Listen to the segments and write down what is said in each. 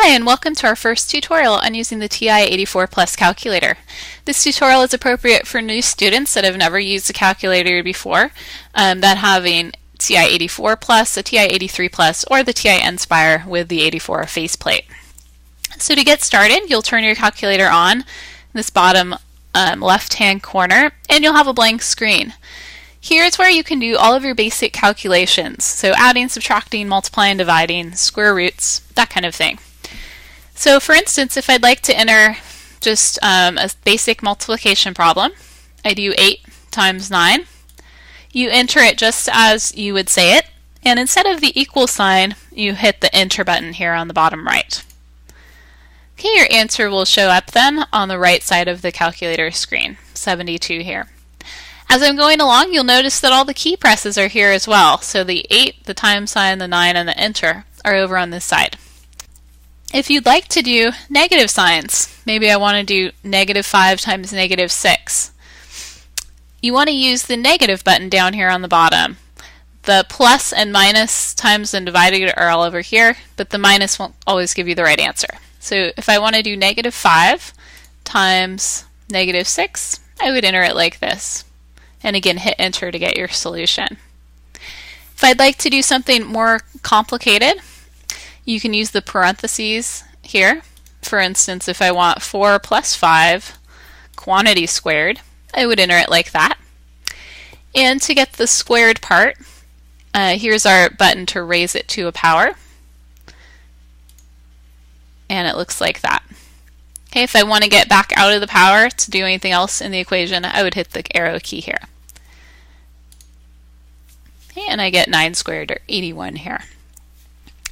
Hi, and welcome to our first tutorial on using the TI-84 Plus calculator. This tutorial is appropriate for new students that have never used a calculator before, that having TI-84 Plus, a TI-83 Plus, or the TI-Nspire with the 84 faceplate. So to get started, you'll turn your calculator on, this bottom left-hand corner, and you'll have a blank screen. Here's where you can do all of your basic calculations, so adding, subtracting, multiplying, dividing, square roots, that kind of thing. So for instance, if I'd like to enter just a basic multiplication problem, I do 8 times 9. You enter it just as you would say it, and instead of the equal sign, you hit the enter button here on the bottom right. Okay, your answer will show up then on the right side of the calculator screen, 72 here. As I'm going along, you'll notice that all the key presses are here as well. So the 8, the times sign, the 9, and the enter are over on this side. If you'd like to do negative signs, maybe I want to do -5 times -6, you want to use the negative button down here on the bottom. The plus and minus times and divided are all over here, but the minus won't always give you the right answer. So if I want to do -5 times -6, I would enter it like this. And again, hit enter to get your solution. If I'd like to do something more complicated, you can use the parentheses here. For instance, if I want 4 plus 5 quantity squared, I would enter it like that. And to get the squared part, here's our button to raise it to a power. And it looks like that. Okay, if I want to get back out of the power to do anything else in the equation, I would hit the arrow key here. Okay, and I get 9 squared, or 81 here.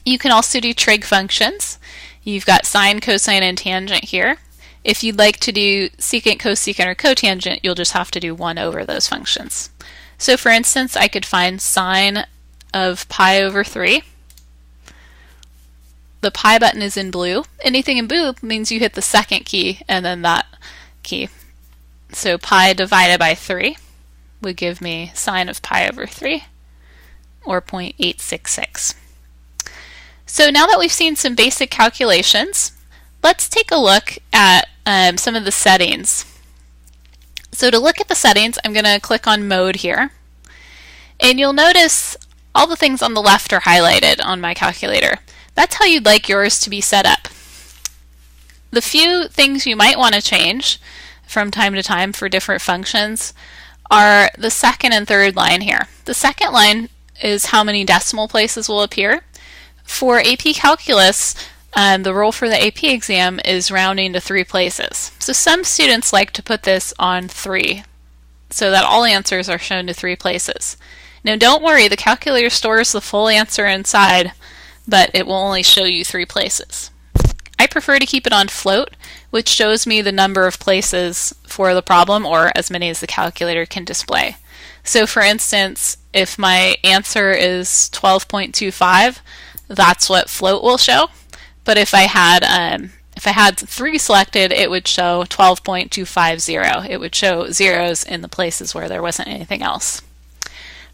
You can also do trig functions. You've got sine, cosine, and tangent here. If you'd like to do secant, cosecant, or cotangent, you'll just have to do 1 over those functions. So for instance, I could find sine of pi over 3. The pi button is in blue. Anything in blue means you hit the second key and then that key. So pi divided by 3 would give me sine of pi over 3, or 0.866. So now that we've seen some basic calculations, let's take a look at some of the settings. So to look at the settings, I'm going to click on Mode here. And you'll notice all the things on the left are highlighted on my calculator. That's how you'd like yours to be set up. The few things you might want to change from time to time for different functions are the second and third line here. The second line is how many decimal places will appear. For AP Calculus, the rule for the AP exam is rounding to 3 places. So some students like to put this on 3 so that all answers are shown to 3 places. Now don't worry, the calculator stores the full answer inside, but it will only show you 3 places. I prefer to keep it on float, which shows me the number of places for the problem, or as many as the calculator can display. So for instance, if my answer is 12.25, that's what float will show. But if I had 3 selected, it would show 12.250. It would show zeros in the places where there wasn't anything else.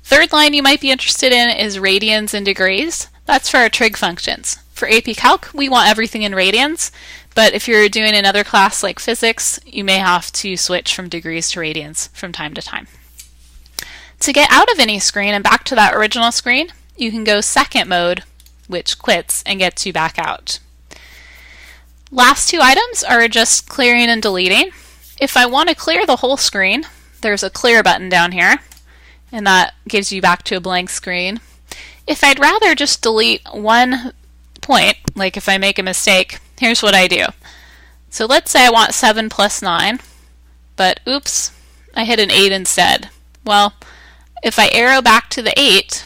Third line you might be interested in is radians and degrees. That's for our trig functions. For AP Calc, we want everything in radians, but if you're doing another class like physics, you may have to switch from degrees to radians from time to time. To get out of any screen and back to that original screen, you can go second mode, which quits and gets you back out. Last 2 items are just clearing and deleting. If I want to clear the whole screen, there's a clear button down here, and that gives you back to a blank screen. If I'd rather just delete one point, like if I make a mistake, here's what I do. So let's say I want 7 plus 9, but oops, I hit an 8 instead. Well, if I arrow back to the 8,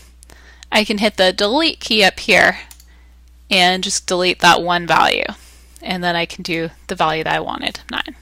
I can hit the delete key up here and just delete that one value. And then I can do the value that I wanted, 9.